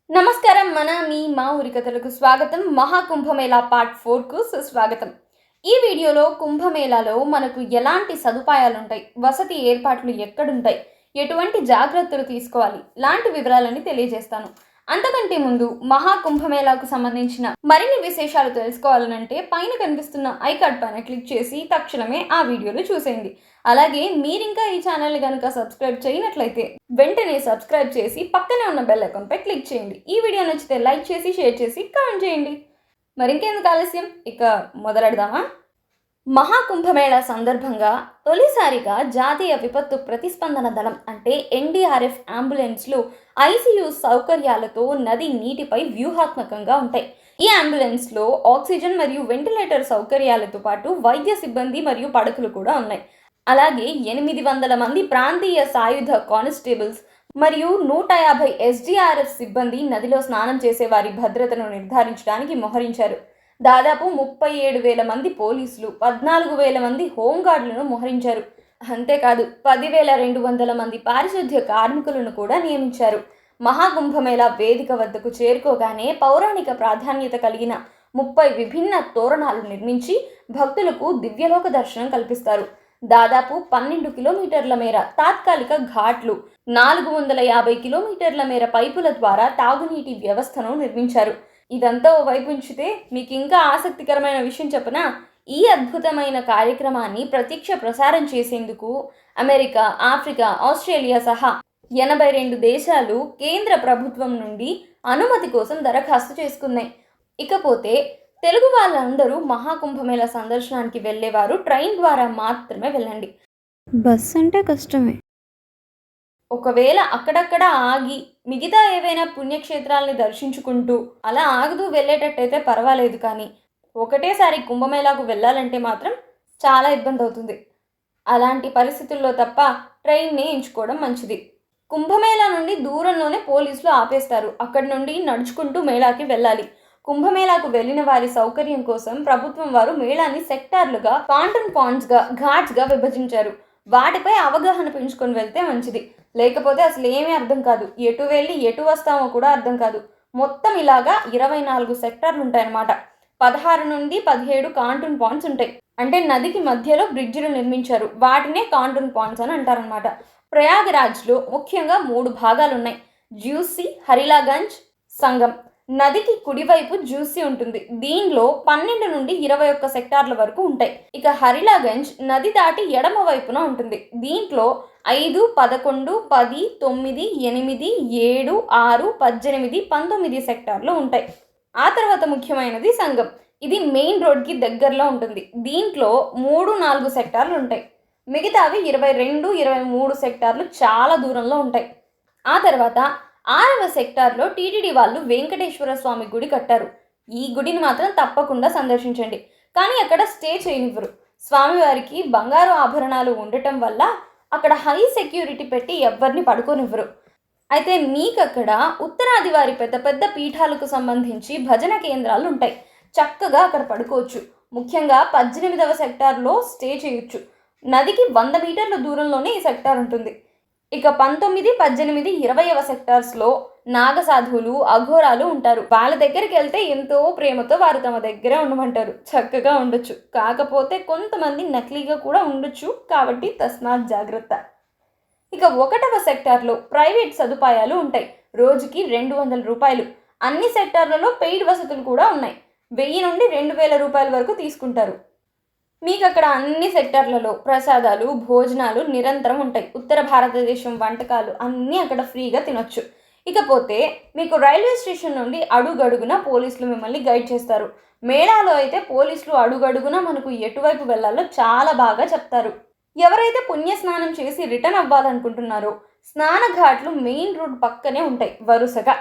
నమస్కారం. మా ఊరి కథలకు స్వాగతం. మహాకుంభమేళా పార్ట్ 4కు సుస్వాగతం. ఈ వీడియోలో కుంభమేళాలో మనకు ఎలాంటి సదుపాయాలుంటాయి, వసతి ఏర్పాట్లు ఎక్కడుంటాయి, ఎటువంటి జాగ్రత్తలు తీసుకోవాలి లాంటి వివరాలని తెలియజేస్తాను. అంతకంటే ముందు మహాకుంభమేళాకు సంబంధించిన మరిన్ని విశేషాలు తెలుసుకోవాలనంటే పైన కనిపిస్తున్న ఐకార్డ్ పైన క్లిక్ చేసి తక్షణమే ఆ వీడియోలు చూసేయండి. అలాగే మీరింకా ఈ ఛానల్ని కనుక సబ్స్క్రైబ్ చేయనట్లయితే వెంటనే సబ్స్క్రైబ్ చేసి పక్కనే ఉన్న బెల్ ఐకాన్పై క్లిక్ చేయండి. ఈ వీడియో నచ్చితే లైక్ చేసి, షేర్ చేసి, కామెంట్ చేయండి. మరింకెందుకు ఆలస్యం, ఇక మొదలెడదామా? మహాకుంభమేళా సందర్భంగా తొలిసారిగా జాతీయ విపత్తు ప్రతిస్పందన దళం అంటే ఎన్డీఆర్ఎఫ్ అంబులెన్స్లు ఐసీయూ సౌకర్యాలతో నది నీటిపై వ్యూహాత్మకంగా ఉంటాయి. ఈ అంబులెన్స్లో ఆక్సిజన్ మరియు వెంటిలేటర్ సౌకర్యాలతో పాటు వైద్య సిబ్బంది మరియు పడకలు కూడా ఉన్నాయి. అలాగే 800 మంది ప్రాంతీయ సాయుధ కానిస్టేబుల్స్ మరియు 150 ఎస్డీఆర్ఎఫ్ సిబ్బంది నదిలో స్నానం చేసే వారి భద్రతను నిర్ధారించడానికి మోహరించారు. దాదాపు 37,000 మంది పోలీసులు, 14,000 మంది హోంగార్డులను మోహరించారు. అంతేకాదు 10,200 మంది పారిశుద్ధ్య కార్మికులను కూడా నియమించారు. మహాకుంభమేళా వేదిక వద్దకు చేరుకోగానే పౌరాణిక ప్రాధాన్యత కలిగిన 30 విభిన్న తోరణాలు నిర్మించి భక్తులకు దివ్యలోక దర్శనం కల్పిస్తారు. దాదాపు 12 కిలోమీటర్ల మేర తాత్కాలిక ఘాట్లు, 450 కిలోమీటర్ల మేర పైపుల ద్వారా తాగునీటి వ్యవస్థను నిర్మించారు. ఇదంతా ఓ వైపు ఉంచితే మీకు ఇంకా ఆసక్తికరమైన విషయం చెప్పనా? ఈ అద్భుతమైన కార్యక్రమాన్ని ప్రత్యక్ష ప్రసారం చేసేందుకు అమెరికా, ఆఫ్రికా, ఆస్ట్రేలియా సహా 82 దేశాలు కేంద్ర ప్రభుత్వం నుండి అనుమతి కోసం దరఖాస్తు చేసుకున్నాయి. ఇకపోతే తెలుగు వాళ్ళందరూ మహాకుంభమేళా సందర్శనానికి వెళ్ళేవారు ట్రైన్ ద్వారా మాత్రమే వెళ్ళండి. బస్ అంటే కష్టమే. ఒకవేళ అక్కడక్కడ ఆగి మిగతా ఏవైనా పుణ్యక్షేత్రాలని దర్శించుకుంటూ అలా ఆగుతూ వెళ్ళేటట్టయితే పర్వాలేదు, కానీ ఒకటేసారి కుంభమేళాకు వెళ్ళాలంటే మాత్రం చాలా ఇబ్బంది అవుతుంది. అలాంటి పరిస్థితుల్లో తప్ప ట్రైన్ని ఎంచుకోవడం మంచిది. కుంభమేళా నుండి దూరంలోనే పోలీసులు ఆపేస్తారు. అక్కడి నుండి నడుచుకుంటూ మేళాకి వెళ్ళాలి. కుంభమేళాకు వెళ్ళిన వారి సౌకర్యం కోసం ప్రభుత్వం వారు మేళాని సెక్టార్లుగా, కాంటూన్ పాయింట్స్గా, ఘాట్స్గా విభజించారు. వాటిపై అవగాహన పెంచుకొని వెళ్తే మంచిది. లేకపోతే అసలు ఏమీ అర్థం కాదు. ఎటు వెళ్ళి ఎటు వస్తామో కూడా అర్థం కాదు. మొత్తం ఇలాగా 24 సెక్టార్లు ఉంటాయన్నమాట. 16 నుండి 17 కాంటూన్ పాయింట్స్ ఉంటాయి. అంటే నదికి మధ్యలో బ్రిడ్జిలు నిర్మించారు. వాటినే కాంటూన్ పాయింట్స్ అని అంటారనమాట. ప్రయాగరాజ్లో ముఖ్యంగా 3 భాగాలు ఉన్నాయి: జ్యూసి, హరిలాగంజ్, సంగం. నదికి కుడివైపు జ్యూసి ఉంటుంది. దీనిలో 12 నుండి 21 సెక్టార్ల వరకు ఉంటాయి. ఇక హరిలాగంజ్ నది దాటి ఎడమ వైపున ఉంటుంది. దీంట్లో 5, 11, 10, 9, 8, 7, 6, 18, 19 సెక్టార్లు ఉంటాయి. ఆ తర్వాత ముఖ్యమైనది సంగం. ఇది మెయిన్ రోడ్కి దగ్గరలో ఉంటుంది. దీంట్లో 3, 4 సెక్టార్లు ఉంటాయి. మిగతావి 22, 23 సెక్టార్లు చాలా దూరంలో ఉంటాయి. ఆ తర్వాత 6వ సెక్టార్లో టీటీడీ వాళ్ళు వెంకటేశ్వర స్వామి గుడి కట్టారు. ఈ గుడిని మాత్రం తప్పకుండా సందర్శించండి. కానీ అక్కడ స్టే చేయనివ్వరు. స్వామివారికి బంగారు ఆభరణాలు ఉండటం వల్ల అక్కడ హై సెక్యూరిటీ పెట్టి ఎవ్వరిని పడుకోనివ్వరు. అయితే మీకు అక్కడ ఉత్తరాది వారి పెద్ద పెద్ద పీఠాలకు సంబంధించి భజన కేంద్రాలు ఉంటాయి. చక్కగా అక్కడ పడుకోవచ్చు. ముఖ్యంగా 18వ సెక్టార్లో స్టే చేయొచ్చు. నదికి 100 మీటర్ల దూరంలోనే ఈ సెక్టార్ ఉంటుంది. ఇక 19, 18, 20వ సెక్టార్స్లో నాగసాధువులు, అఘోరాలు ఉంటారు. వాళ్ళ దగ్గరికి వెళ్తే ఎంతో ప్రేమతో వారు తమ దగ్గరే ఉండమంటారు. చక్కగా ఉండొచ్చు. కాకపోతే కొంతమంది నకిలీగా కూడా ఉండొచ్చు. కాబట్టి తస్మాత్ జాగ్రత్త. ఇక 1వ సెక్టార్లో ప్రైవేట్ సదుపాయాలు ఉంటాయి. రోజుకి 200 రూపాయలు. అన్ని సెక్టార్లలో పెయిడ్ వసతులు కూడా ఉన్నాయి. 1000 నుండి 2000 రూపాయల వరకు తీసుకుంటారు. మీకు అక్కడ అన్ని సెక్టార్లలో ప్రసాదాలు, భోజనాలు నిరంతరం ఉంటాయి. ఉత్తర భారతదేశం వంటకాలు అన్నీ అక్కడ ఫ్రీగా తినొచ్చు. ఇకపోతే మీకు రైల్వే స్టేషన్ నుండి అడుగడుగున పోలీసులు మిమ్మల్ని గైడ్ చేస్తారు. మేళాలో అయితే పోలీసులు అడుగడుగున మనకు ఎటువైపు వెళ్ళాలో చాలా బాగా చెప్తారు. ఎవరైతే పుణ్యస్నానం చేసి రిటర్న్ అవ్వాలనుకుంటున్నారో స్నాన ఘాట్లు మెయిన్ రోడ్ పక్కనే ఉంటాయి. వరుసగా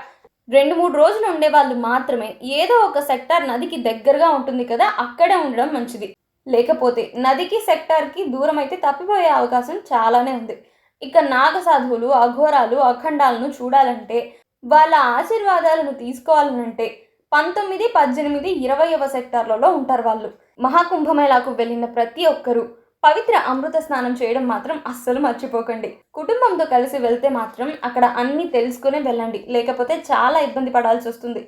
2-3 రోజులు ఉండే వాళ్ళు మాత్రమే ఏదో ఒక సెక్టార్ నదికి దగ్గరగా ఉంటుంది కదా, అక్కడే ఉండడం మంచిది. లేకపోతే నదికి సెక్టార్కి దూరం అయితే తప్పిపోయే అవకాశం చాలానే ఉంది. ఇక నాగసాధువులు, అఘోరాలు, అఖండాలను చూడాలంటే, వాళ్ళ ఆశీర్వాదాలను తీసుకోవాలనంటే 19, 18, 20వ సెక్టార్లలో ఉంటారు వాళ్ళు. మహాకుంభమేళాకు వెళ్ళిన ప్రతి ఒక్కరూ పవిత్ర అమృత స్నానం చేయడం మాత్రం అస్సలు మర్చిపోకండి. కుటుంబంతో కలిసి వెళ్తే మాత్రం అక్కడ అన్నీ తెలుసుకునే వెళ్ళండి, లేకపోతే చాలా ఇబ్బంది పడాల్సి వస్తుంది.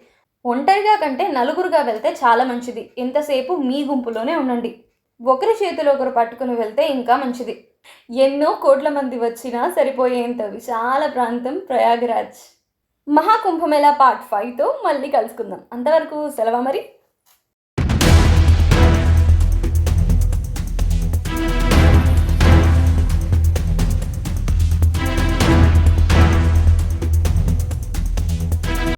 ఒంటరిగా కంటే నలుగురుగా వెళ్తే చాలా మంచిది. ఎంతసేపు మీ గుంపులోనే ఉండండి. ఒకరి చేతిలో ఒకరు పట్టుకుని వెళ్తే ఇంకా మంచిది. ఎన్నో కోట్ల మంది వచ్చినా సరిపోయేంత విశాల ప్రాంతం ప్రయాగరాజ్. మహాకుంభమేళా పార్ట్ 5తో మళ్ళీ కలుసుకుందాం. అంతవరకు సెలవు మరి.